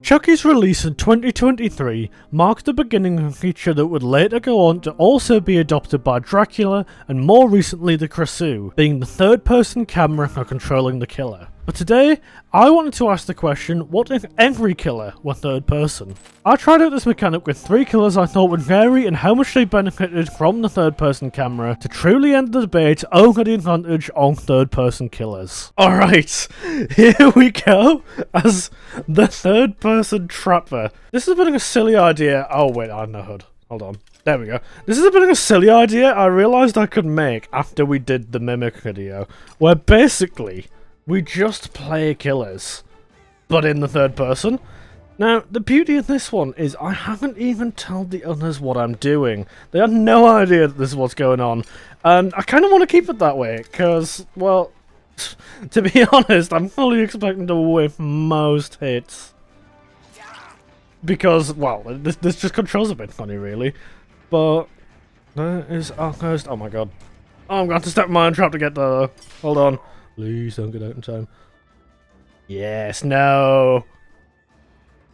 Chucky's release in 2023 marked the beginning of a feature that would later go on to also be adopted by Dracula and more recently the Krasue, being the third-person camera for controlling the killer. But today, I wanted to ask the question, what if every killer were third person? I tried out this mechanic with 3 killers I thought would vary in how much they benefited from the third person camera to truly end the debate over the advantage on third person killers. Alright, here we go as the third person trapper. This is a bit of a silly idea. Oh wait, I know HUD. Hold on. There we go. This is a bit of a silly idea I realised I could make after we did the Mimic video, where basically we just play killers, but in the third person. Now, the beauty of this one is I haven't even told the others what I'm doing. They have no idea that this is what's going on, and I kind of want to keep it that way, because, well, to be honest, I'm fully expecting to whiff most hits. Because, well, this just controls a bit funny, really. But, there is our ghost. Oh my god. Oh, I'm going to have to step in my own trap to get there. Hold on. Please don't get out in time. Yes, no.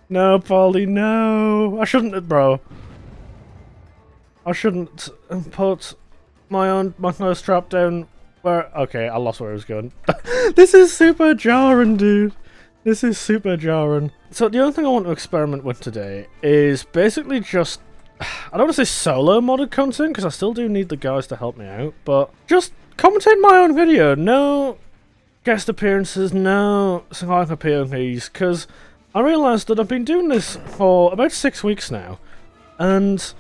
No, Polly, no. I shouldn't, bro. I shouldn't put my first trap down where... Okay, I lost where I was going. This is super jarring, dude. This is super jarring. So the other thing I want to experiment with today is basically just... I don't want to say solo modded content, because I still do need the guys to help me out, but just commentate my own video. No guest appearances, no Skype appearances, because I realised that I've been doing this for about 6 weeks now, and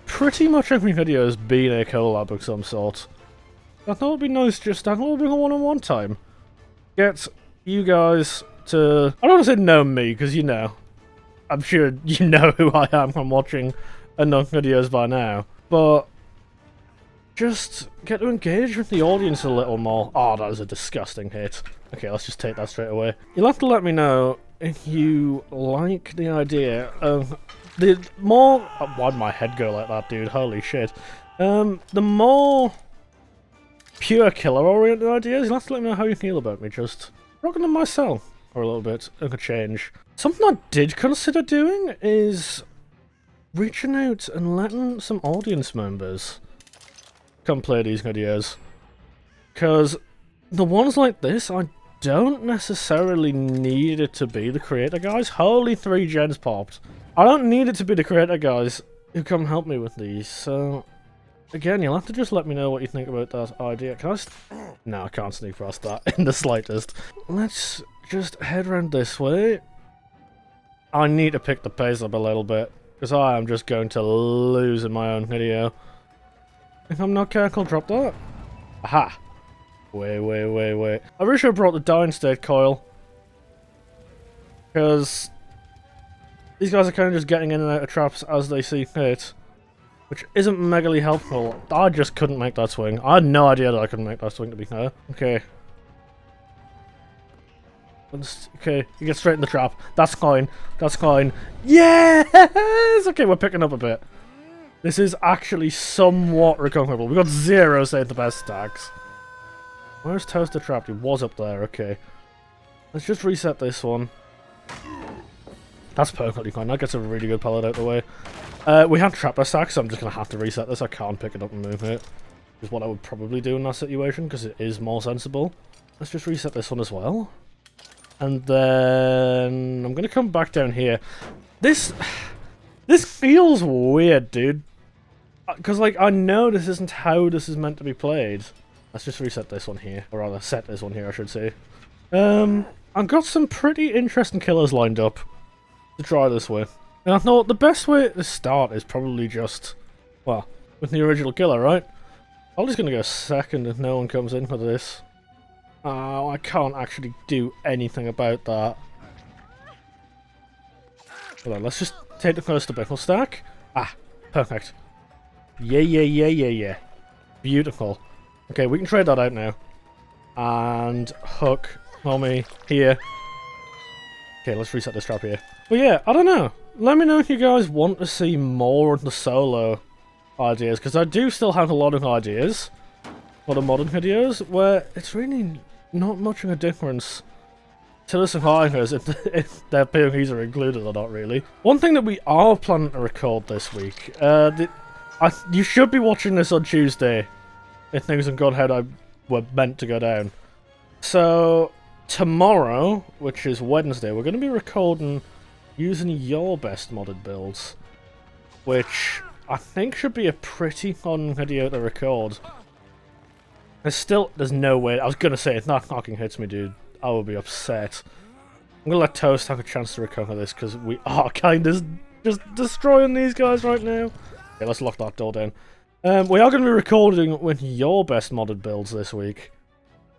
pretty much every video has been a collab of some sort. I thought it'd be nice just to have a little bit of one-on-one time. Get you guys to... I don't want to say know me, because you know. I'm sure you know who I am from watching enough videos by now, but just get to engage with the audience a little more. Oh, that was a disgusting hit. Okay, let's just take that straight away. You'll have to let me know if you like the idea of the more... Why'd my head go like that, dude? Holy shit. The more pure killer-oriented ideas, you'll have to let me know how you feel about me just rocking them myself for a little bit of a change. Something I did consider doing is reaching out and letting some audience members come play these videos, because the ones like this, I don't necessarily need it to be the creator guys. Holy 3 gens popped. I don't need it to be the creator guys who come help me with these, so again, you'll have to just let me know what you think about that idea. Can I no, I can't sneak past that in the slightest. Let's just head around this way. I need to pick the pace up a little bit, because I am just going to lose in my own video. If I'm not careful, drop that. Aha! Wait. I really should have brought the dying state coil, because these guys are kind of just getting in and out of traps as they see fit, which isn't megally helpful. I just couldn't make that swing. I had no idea that I couldn't make that swing, to be fair. Okay. Okay, you get straight in the trap. That's fine. That's fine. Yes! Okay, we're picking up a bit. This is actually somewhat recoverable. We got 0 saved the best stacks. Where's Toaster trapped? He was up there. Okay. Let's just reset this one. That's perfectly fine. That gets a really good pellet out the way. We have trapper stacks, so I'm just going to have to reset this. I can't pick it up and move it. Is what I would probably do in that situation, because it is more sensible. Let's just reset this one as well. And then I'm going to come back down here. This feels weird, dude. Because, like, I know this isn't how this is meant to be played. Let's just reset this one here. Or rather, set this one here, I should say. I've got some pretty interesting killers lined up to try this with. And I thought the best way to start is probably just, well, with the original killer, right? I'm just going to go second if no one comes in for this. Oh, I can't actually do anything about that. Hold on, let's just take the first abyssal stack. Ah, perfect. Yeah. Beautiful. Okay, we can trade that out now. And hook, homie, here. Okay, let's reset this trap here. But yeah, I don't know. Let me know if you guys want to see more of the solo ideas, because I do still have a lot of ideas for the modern videos where it's really not much of a difference to the survivors if their POVs are included or not, really. One thing that we are planning to record this week, you should be watching this on Tuesday, if things have gone how I were meant to go down. So, tomorrow, which is Wednesday, we're going to be recording using your best modded builds, which I think should be a pretty fun video to record. There's no way. I was going to say, if that fucking hits me, dude, I will be upset. I'm going to let Toast have a chance to recover this, because we are kind of just destroying these guys right now. Okay, let's lock that door down. We are going to be recording with your best modded builds this week.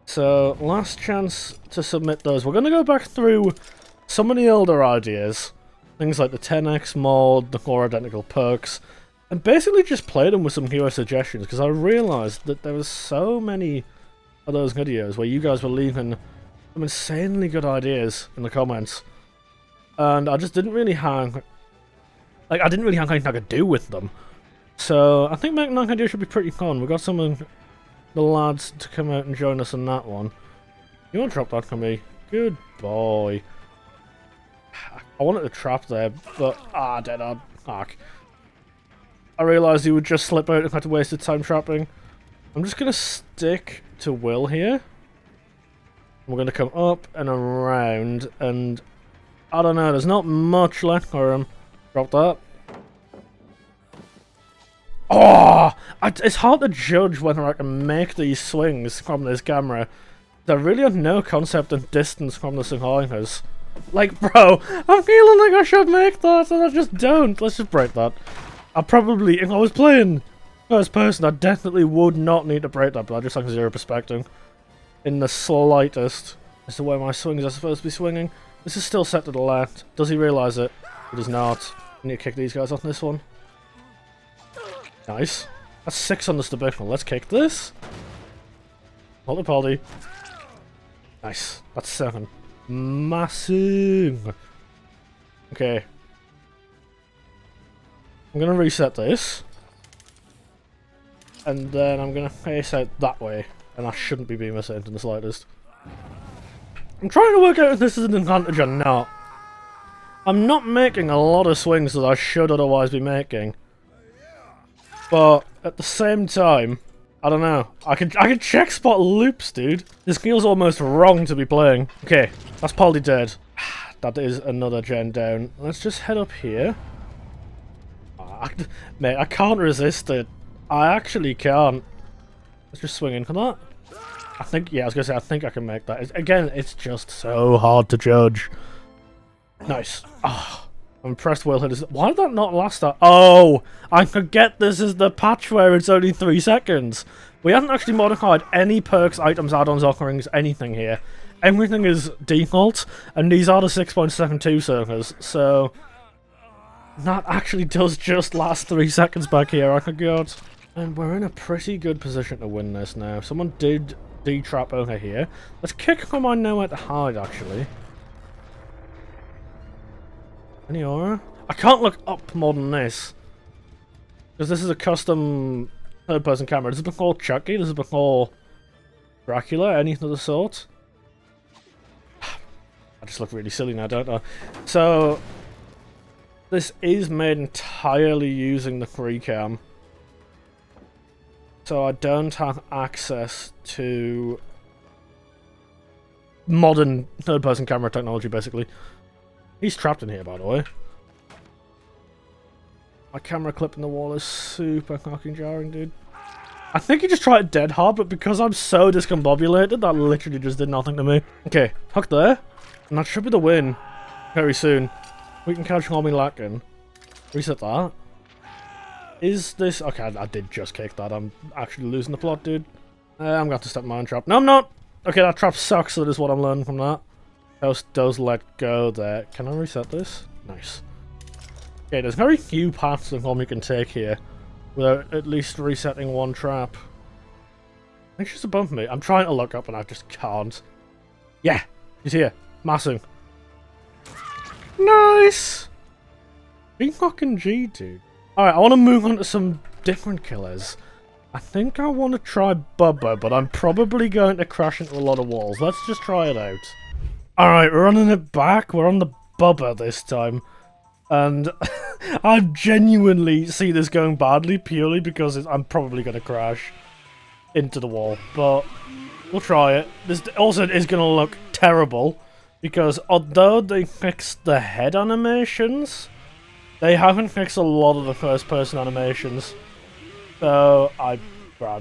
So, last chance to submit those. We're going to go back through some of the older ideas. Things like the 10x mod, the 4 identical perks. And basically just play them with some hero suggestions, because I realised that there was so many of those videos where you guys were leaving some insanely good ideas in the comments. And I just didn't really have... Like, I didn't really have anything I could do with them. So, I think making that video should be pretty fun. We've got some of the lads to come out and join us in that one. You want to drop that for me? Good boy. I wanted to trap there, but... dead on. Fuck. I realised he would just slip out if I had to waste his time trapping. I'm just going to stick to Will here. We're going to come up and around, and... I don't know, there's not much left for him. Drop that. Oh! It's hard to judge whether I can make these swings from this camera. I really have no concept of distance from the survivors. Like, bro, I'm feeling like I should make that, and I just don't. Let's just break that. I probably, if I was playing first person, I definitely would not need to break that, but I just have zero perspective. In the slightest. As to where my swings are supposed to be swinging. This is still set to the left. Does he realise it? It does not. I need to kick these guys off this one. Nice. That's 6 on the stability. Let's kick this. Hold the poldy. Nice. That's 7. Massive. Okay. I'm going to reset this. And then I'm going to face out that way. And I shouldn't be being missing in the slightest. I'm trying to work out if this is an advantage or not. I'm not making a lot of swings that I should otherwise be making. But at the same time, I don't know. I can check spot loops, dude. This feels almost wrong to be playing. Okay, that's probably dead. That is another gen down. Let's just head up here. Mate, I can't resist it. I actually can't. Let's just swing in for that. I think, yeah, I was gonna say, I think I can make that. Again, it's just so hard to judge. Nice. Oh, I'm impressed Will hit his... Why did that not last that? Oh, I forget this is the patch where it's only 3 seconds. We haven't actually modified any perks, items, add-ons, offerings, anything here. Everything is default, and these are the 6.72 servers, so... That actually does just last 3 seconds back here, I forgot. And we're in a pretty good position to win this now. Someone did D-trap over here. Let's kick from I know where to hide, actually. Any aura? I can't look up more than this. Because this is a custom third-person camera. This is before Chucky, this is before Dracula, anything of the sort. I just look really silly now, don't I? So... This is made entirely using the free cam. So I don't have access to modern third-person camera technology, basically. He's trapped in here, by the way. My camera clip in the wall is super fucking jarring, dude. I think he just tried dead hard, but because I'm so discombobulated, that literally just did nothing to me. Okay, hook there. And that should be the win very soon. We can catch Homie Lacken. Reset that. Is this... Okay, I did just kick that. I'm actually losing the plot, dude. I'm going to have to step mine trap. No, I'm not! Okay, that trap sucks, so that is what I'm learning from that. House does let go there. Can I reset this? Nice. Okay, there's very few paths of Homie can take here without at least resetting one trap. I think she's above me. I'm trying to look up and I just can't. Yeah! He's here. Massive. Nice! Be fucking G, dude. Alright, I want to move on to some different killers. I think I want to try Bubba, but I'm probably going to crash into a lot of walls. Let's just try it out. Alright, we're running it back. We're on the bubba this time. And I genuinely see this going badly purely because I'm probably going to crash into the wall. But we'll try it. This also is going to look terrible because although they fixed the head animations, they haven't fixed a lot of the first-person animations. So I'm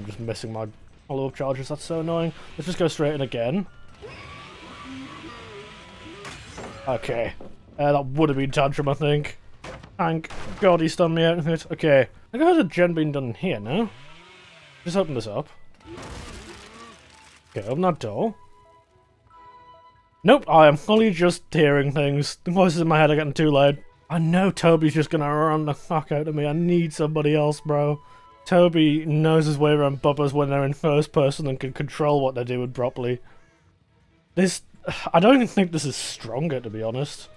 just missing my follow-up charges. That's so annoying. Let's just go straight in again. Okay. That would have been Tantrum, I think. Thank God he stunned me out of it. Okay. I think I heard a gen being done here now. Just open this up. Okay, open that door. Nope, I am fully just hearing things. The voices in my head are getting too loud. I know Toby's just gonna run the fuck out of me. I need somebody else, bro. Toby knows his way around bubbas when they're in first person and can control what they're doing properly. I don't even think this is stronger, to be honest.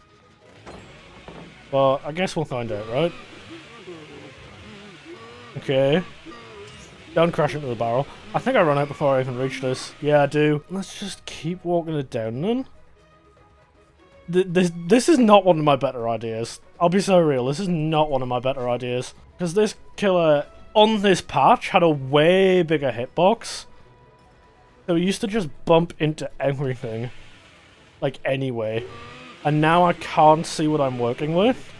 But I guess we'll find out, right? Okay. Don't crash into the barrel. I think I run out before I even reach this. Yeah, I do. Let's just keep walking it down then. This is not one of my better ideas. I'll be so real. This is not one of my better ideas. Because this killer on this patch had a way bigger hitbox. So he used to just bump into everything. Like, anyway. And now I can't see what I'm working with.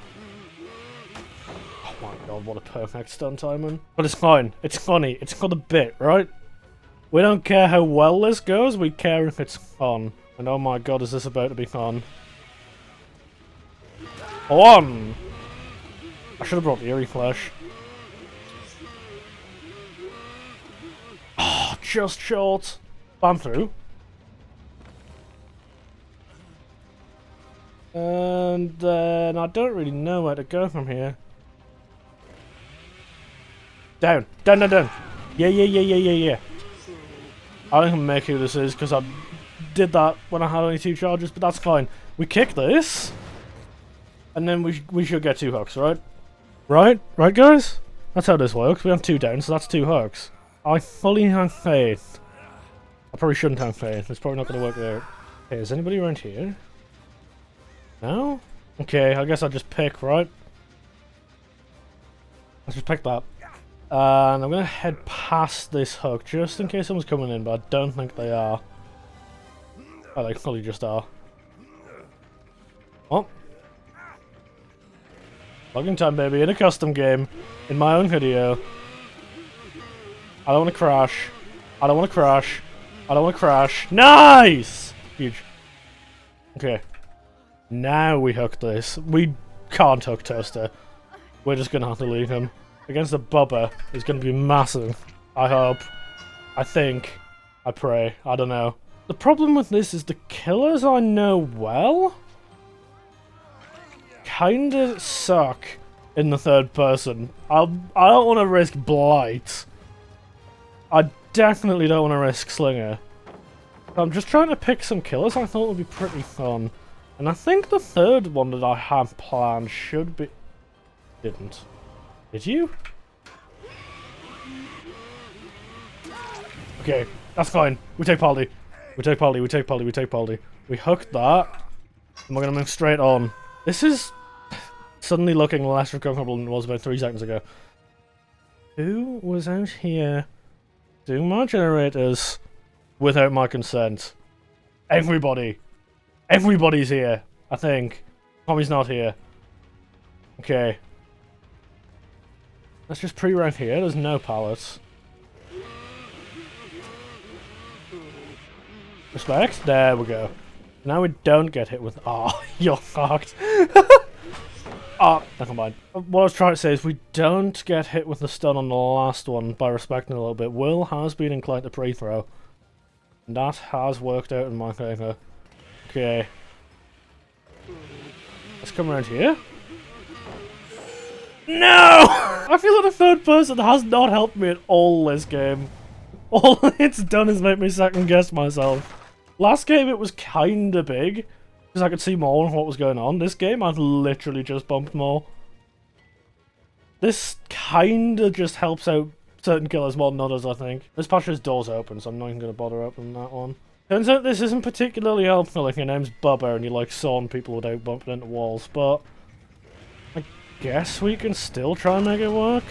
Oh my god, what a perfect stun timing. But it's fine. It's funny. It's for the bit, right? We don't care how well this goes, we care if it's fun. And oh my god, is this about to be fun. On! I should have brought the Eerie Flesh. Oh, just short. Bam through. And then I don't really know where to go from here. Down. Down, down, down. Yeah. I don't even make who this is because I did that when I had only 2 charges, but that's fine. We kick this. And then we should get 2 hooks, right? Right, guys? That's how this works. We have 2 down, so that's 2 hooks. I fully have faith. I probably shouldn't have faith. It's probably not going to work there. Hey, is anybody around here? No? Okay, I guess I'll just pick, right? Let's just pick that. And I'm going to head past this hook, just in case someone's coming in, but I don't think they are. Oh, they fully just are. Oh. Logging time, baby, in a custom game. In my own video. I don't want to crash. I don't want to crash. I don't want to crash. Nice! Huge. Okay. Now we hook this. We can't hook Toaster. We're just gonna have to leave him. Against the bubba is gonna be massive. I hope. I think. I pray. I don't know. The problem with this is the killers I know well kinda suck in the third person. I don't want to risk Blight. I definitely don't want to risk Slinger. I'm just trying to pick some killers I thought would be pretty fun. And I think the third one that I have planned should be... Didn't. Did you? Okay, that's fine. We take Polly. We take Polly, we take Polly, we take Polly. We hooked that. And we're going to move straight on. This is suddenly looking less recoverable than it was about 3 seconds ago. Who was out here doing my generators without my consent? Everybody. Everybody's here, I think. Tommy's not here. Okay. Let's just pre-round here. There's no pallets. Respect. There we go. Now we don't get hit with... Oh, you're fucked. Oh, never mind. What I was trying to say is we don't get hit with the stun on the last one by respecting a little bit. Will has been inclined to pre-throw. And that has worked out in my favour. Okay. Let's come around here. No! I feel like the third person has not helped me at all this game. All it's done is make me second guess myself. Last game it was kinda big, because I could see more of what was going on. This game I've literally just bumped more. This kinda just helps out certain killers more than others, I think. This patch has doors open, so I'm not even going to bother opening that one. Turns out this isn't particularly helpful, like your name's Bubba and you like sawing people without bumping into walls, but I guess we can still try and make it work.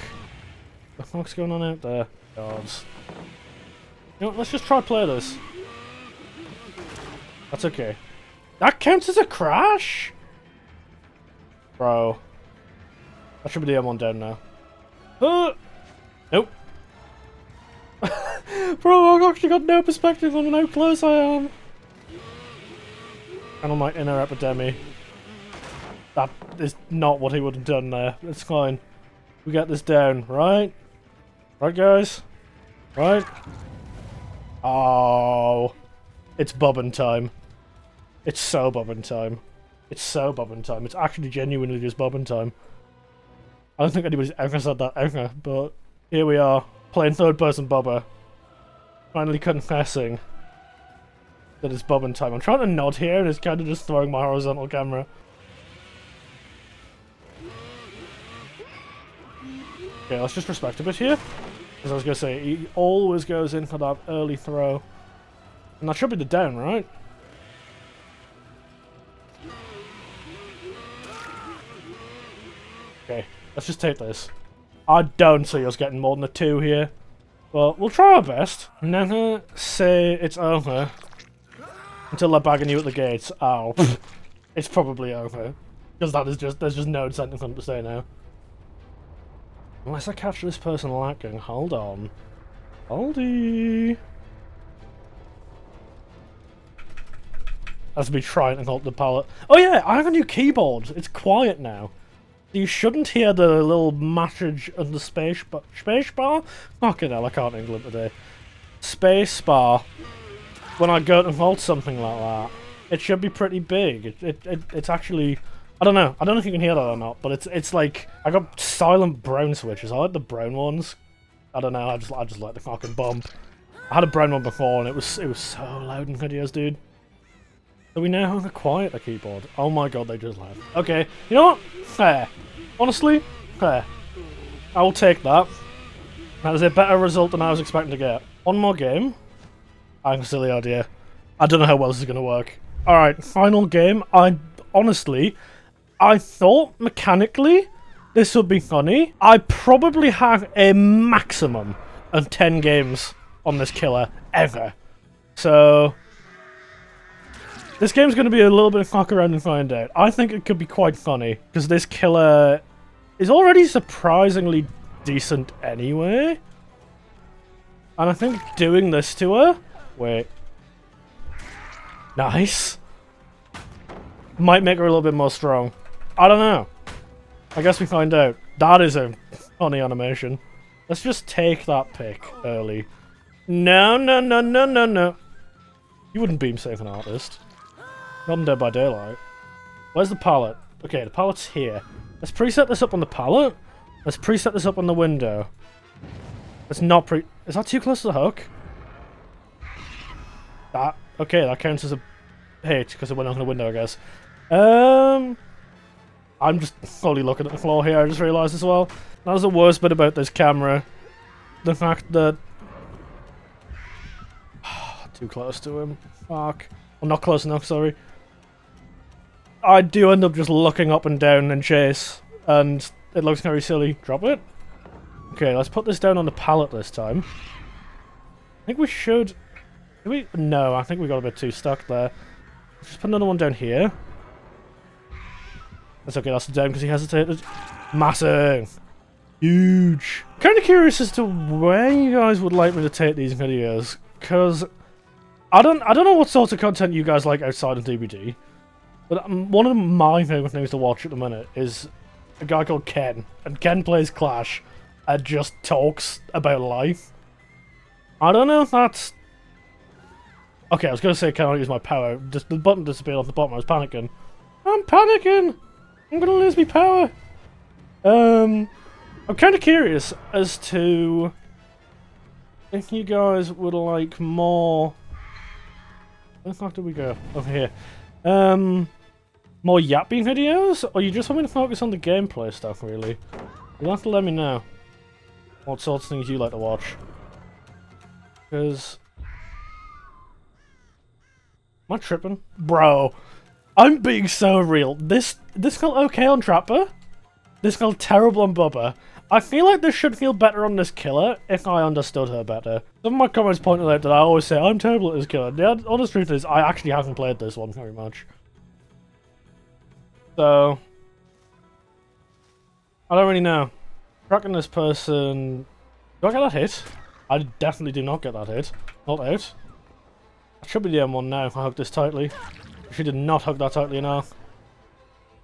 What the fuck's going on out there? Gods. You know what, let's just try play this. That's okay. That counts as a crash? Bro. That should be the M1 down now. Nope. Bro, I've actually got no perspective on how close I am. And on my inner epidemic. That is not what he would have done there. It's fine. We get this down, right? Right, guys? Right? Oh. It's bubbin' time. It's so bubbin' time. It's so bubbin' time. It's actually genuinely just bubbin' time. I don't think anybody's ever said that ever, but here we are, playing third-person Bubba. Finally confessing that it's bobbin time. I'm trying to nod here and it's kind of just throwing my horizontal camera. Okay, let's just respect a bit here. As I was going to say, he always goes in for that early throw. And that should be the down, right? Okay, let's just take this. I don't see us getting more than a 2 here. But we'll try our best. Never say it's over until they're bagging you at the gates. Ow. It's probably over. Because that is just, there's just no incentive for them to say now. Unless I catch this person lacking. Hold on. Holdy. That's me trying to hold the pallet. Oh yeah, I have a new keyboard. It's quiet now. You shouldn't hear the little message on the space bar. Fucking hell, I can't England today. Space bar. When I go to hold something like that, it should be pretty big. It's actually, I don't know. I don't know if you can hear that or not, but it's like I got silent brown switches. I like the brown ones. I don't know. I just like the fucking bump. I had a brown one before, and it was so loud in videos, dude. So we now have a quieter keyboard. Oh my god, they just left. Okay, you know what? Fair. Honestly, fair. I will take that. That is a better result than I was expecting to get. One more game. I have a silly idea. I don't know how well this is going to work. Alright, final game. I thought mechanically this would be funny. I probably have a maximum of 10 games on this killer ever. So this game's going to be a little bit of fuck around and find out. I think it could be quite funny, because this killer is already surprisingly decent anyway. And I think doing this to her... Wait. Nice. Might make her a little bit more strong. I don't know. I guess we find out. That is a funny animation. Let's just take that pick early. No, no, no, no, no, no. You wouldn't beam safe an artist. Not in Dead by Daylight. Where's the pallet? Okay, the pallet's here. Let's preset this up on the pallet. Let's preset this up on the window. Let's not Is that too close to the hook? That... Okay, that counts as a hit, because it went on the window, I guess. I'm just fully looking at the floor here, I just realised as well. That was the worst bit about this camera. The fact that... Too close to him. Fuck. Well, not close enough, sorry. I do end up just looking up and down and chase, and it looks very silly. Drop it? Okay, let's put this down on the pallet this time. I think we should... Did we? No, I think we got a bit too stuck there. Let's just put another one down here. That's okay, that's down because he hesitated. Massive! Huge! Kind of curious as to where you guys would like me to take these videos, because I don't know what sort of content you guys like outside of DVD. But one of my favourite things to watch at the minute is a guy called Ken. And Ken plays Clash and just talks about life. I don't know if that's... Okay, I was going to say can I use my power. Just the button disappeared off the bottom, I was panicking. I'm panicking! I'm going to lose my power! I'm kind of curious as to if you guys would like more... Where the fuck did we go? Over here. More yapping videos? Or you just want me to focus on the gameplay stuff, really? You'll have to let me know what sorts of things you like to watch. Because... Am I tripping? Bro, I'm being so real. This felt okay on Trapper. This felt terrible on Bubba. I feel like this should feel better on this killer if I understood her better. Some of my comments pointed out that I always say I'm terrible at this killer. The honest truth is I actually haven't played this one very much. So I don't really know. Tracking this person... Do I get that hit? I definitely do not get that hit. Not out. That should be the M1 now if I hug this tightly. She did not hug that tightly enough.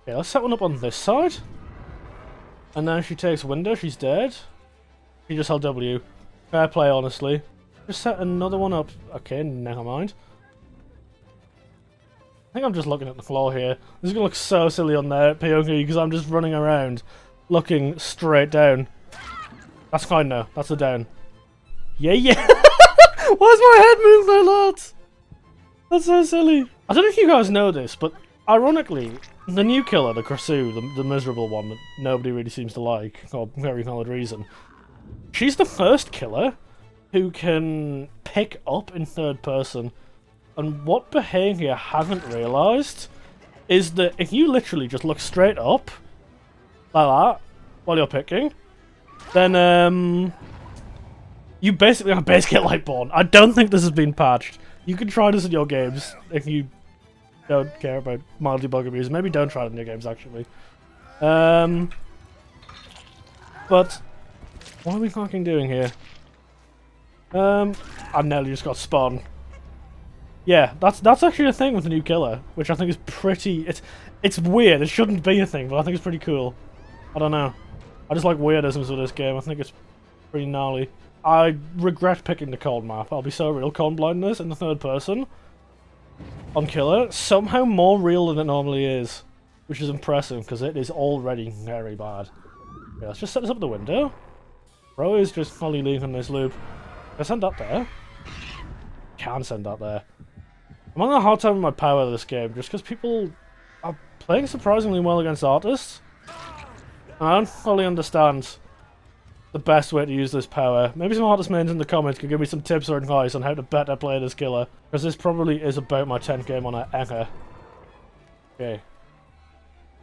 Okay, let's set one up on this side. And then she takes window, she's dead. She just held W. Fair play, honestly. Just set another one up. Okay, never mind. I think I'm just looking at the floor here. This is gonna look so silly on there, POV, because I'm just running around looking straight down. That's fine now. That's a down. Yeah, yeah! Why is my head moving like that? That's so silly. I don't know if you guys know this, but ironically, the new killer, the Krasue, the miserable one that nobody really seems to like, for very valid reason, she's the first killer who can pick up in third person. And what behaviour I haven't realised is that if you literally just look straight up, like that, while you're picking, then you basically have base kit Lightborn. I don't think this has been patched. You can try this in your games if you don't care about mild debug abuse. Maybe don't try it in your games, actually. But what are we fucking doing here? I nearly just got spawned. Yeah, that's actually a thing with the new killer, which I think is pretty... It's weird. It shouldn't be a thing, but I think it's pretty cool. I don't know. I just like weirdisms with this game. I think it's pretty gnarly. I regret picking the cold map. I'll be so real. Con blindness in the third person on killer. Somehow more real than it normally is, which is impressive because it is already very bad. Okay, let's just set this up the window. Bro is just fully leaving this loop. Can I send that there? Can send that there. I'm having a hard time with my power this game just because people are playing surprisingly well against artists. And I don't fully understand the best way to use this power. Maybe some artist mains in the comments can give me some tips or advice on how to better play this killer. Because this probably is about my 10th game on it ever. Okay.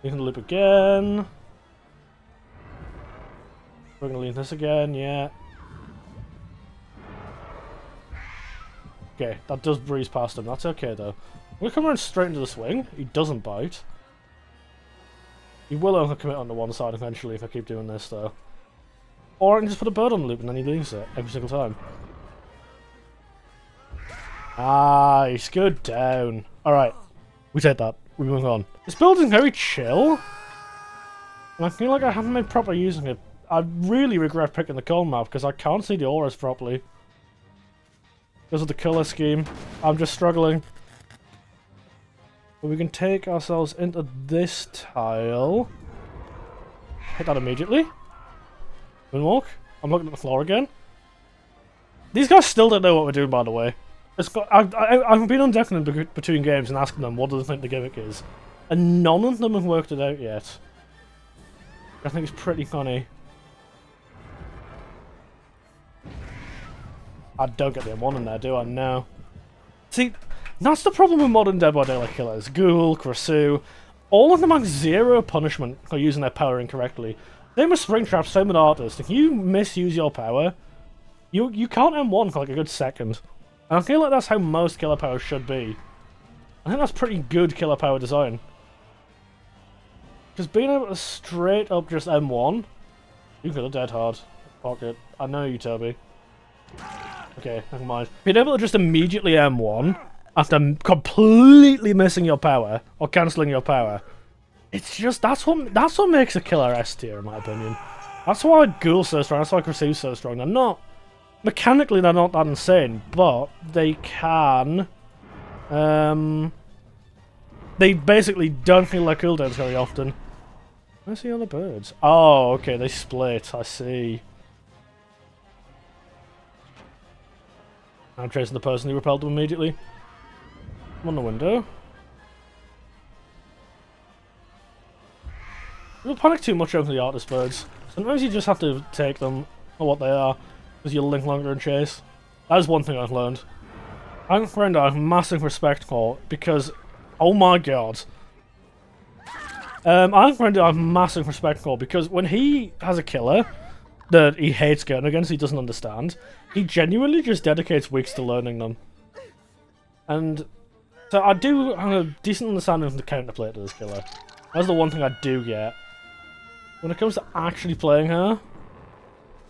Leaving the loop again. We're gonna leave this again, yeah. Okay, that does breeze past him. That's okay though. We'll come around straight into the swing. He doesn't bite. He will only commit on the one side eventually if I keep doing this though. Or I can just put a bird on the loop and then he leaves it every single time. Nice, good down. Alright, we take that. We move on. This build is very chill. And I feel like I haven't made proper use of it. I really regret picking the cold map because I can't see the auras properly. Because of the color scheme. I'm just struggling. But we can take ourselves into this tile. Hit that immediately. Moonwalk. I'm looking at the floor again. These guys still don't know what we're doing, by the way. I've been on Declan between games and asking them what do they think the gimmick is. And none of them have worked it out yet. I think it's pretty funny. I don't get the M1 in there, do I? No. See, that's the problem with modern Dead by Daylight killers. Ghoul, Krasue, all of them have zero punishment for using their power incorrectly. Same with Springtrap, same with Artist. If you misuse your power, you can't M1 for like a good second. And I feel like that's how most killer powers should be. I think that's pretty good killer power design. Because being able to straight up just M1, you could have dead hard. Pocket. I know you, Toby. Okay, never mind. Being able to just immediately M1 after completely missing your power or cancelling your power, it's just that's what makes a killer S tier in my opinion. That's why Ghoul's so strong. That's why Krasue's so strong. They're not mechanically they're not that insane, but they can. They basically don't feel like cooldowns very often. Where's the other birds? Oh, okay, they split. I see. I'm chasing the person who repelled them immediately. I'm on the window. You don't panic too much over the artist birds. Sometimes you just have to take them for what they are, because you'll link longer and chase. That is one thing I've learned. I'm a friend I have massive respect for because, oh my god. I'm a friend I have massive respect for because when he has a killer that he hates going against, he doesn't understand, he genuinely just dedicates weeks to learning them. And so I do have a decent understanding of the counterplay to this killer. That's the one thing I do get. When it comes to actually playing her,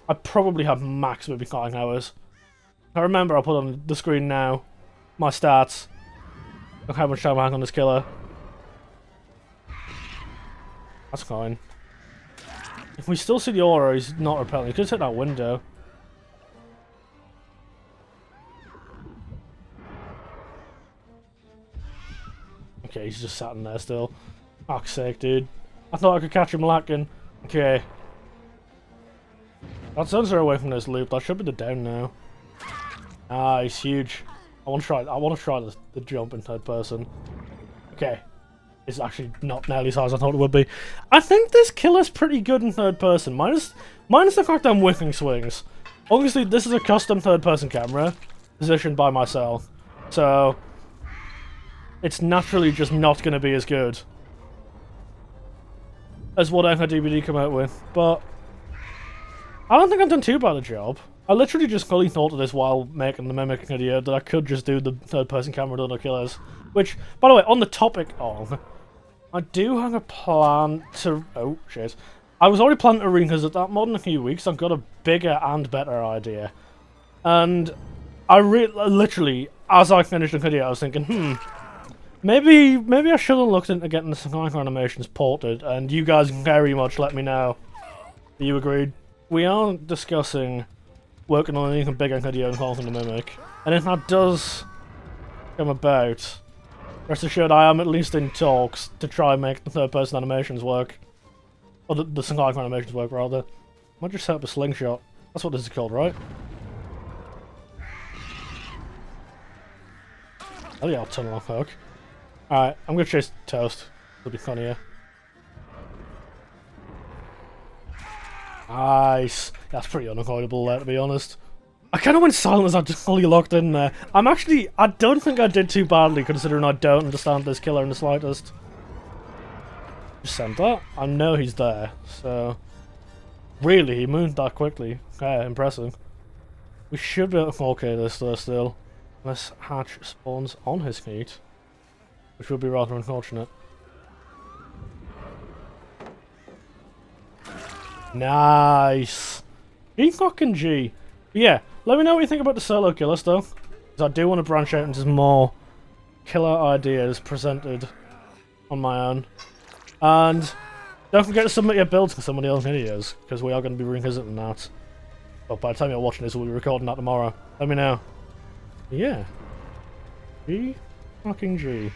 I probably have max maybe 9 hours. I remember I'll put on the screen now my stats of how much time I have on this killer. That's fine. If we still see the aura, he's not repelling. He could hit that window. Okay, he's just sat in there still. Fuck's sake, dude. I thought I could catch him lacking. Okay. That sensor away from this loop. That should be the down now. Ah, he's huge. I want to try the jump in third person. Okay. It's actually not nearly as hard as I thought it would be. I think this killer's pretty good in third person, minus the fact I'm whiffing swings. Obviously, this is a custom third person camera, positioned by myself, so it's naturally just not going to be as good as what DVD come out with, but I don't think I've done too bad a job. I literally just fully thought of this while making the Mimic video that I could just do the third person camera with other killers. Which, by the way, on the topic of, I do have a plan to... Oh, shit. I was already planning to revisit that mod in a few weeks. I've got a bigger and better idea. And I literally, as I finished the video, I was thinking, maybe I should have looked into getting the Sniper animations ported, and you guys very much let me know. You agreed? We are discussing working on an even bigger video involving the Mimic, and if that does come about, rest assured I am at least in talks to try and make the third person animations work. Or the Sniper animations work, rather. I might just set up a slingshot. That's what this is called, right? Oh yeah, I'll tunnel off hook. Alright, I'm gonna chase Toast. It'll be funnier. Nice. That's pretty unavoidable there, to be honest. I kind of went silent as I just fully locked in there. I don't think I did too badly, considering I don't understand this killer in the slightest. Just sent that. I know he's there, so... Really, he moved that quickly. Okay, impressive. We should be able to 4K this though still. Unless Hatch spawns on his feet. Which would be rather unfortunate. Nice! Be fucking G. But yeah, let me know what you think about the solo killer stuff. Because I do want to branch out into some more killer ideas presented on my own. And don't forget to submit your builds for some of the other videos, because we are going to be revisiting that. But by the time you're watching this, we'll be recording that tomorrow. Let me know. Yeah. Be fucking G.